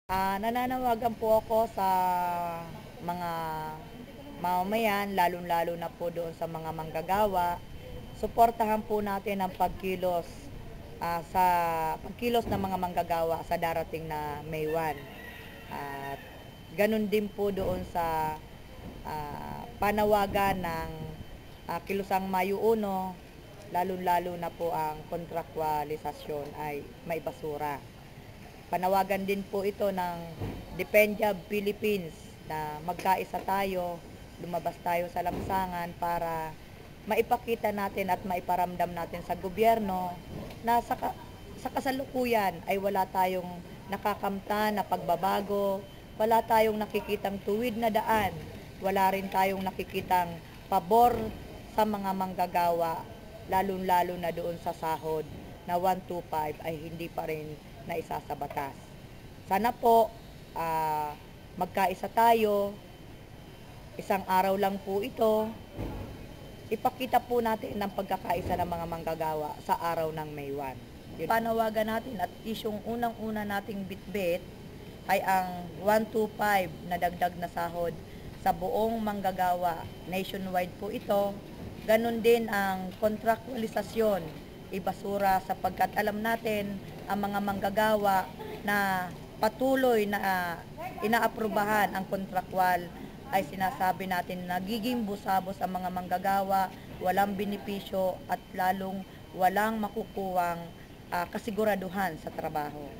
Nananawagan po ako sa mga mamamayan, lalong-lalo na po doon sa mga manggagawa. Suportahan po natin ang pagkilos ng mga manggagawa sa darating na May 1. At ganun din po doon sa panawagan ng Kilusang Mayo 1, lalong-lalo na po ang kontraktualisasyon ay maibasura. Panawagan din po ito ng Depenjab Philippines na magkaisa tayo, lumabas tayo sa lansangan para maipakita natin at maiparamdam natin sa gobyerno na sa kasalukuyan ay wala tayong nakakamtan na pagbabago, wala tayong nakikitang tuwid na daan, wala rin tayong nakikitang pabor sa mga manggagawa, lalong-lalo na doon sa sahod na 125 ay hindi pa rin na isa sa batas. Sana po magkaisa tayo, isang araw lang po ito, ipakita po natin ang pagkakaisa ng mga manggagawa sa araw ng May 1. Panawagan natin at isyong unang-una nating bitbit ay ang 125 na dagdag na sahod sa buong manggagawa. Nationwide po ito. Ganon din ang kontraktualisasyon, ibasura sapagkat alam natin ang mga manggagawa na patuloy na inaaprubahan ang kontrakwal ay sinasabi natin nagiging busabos ang mga manggagawa, walang benepisyo at lalong walang makukuwang kasiguraduhan sa trabaho.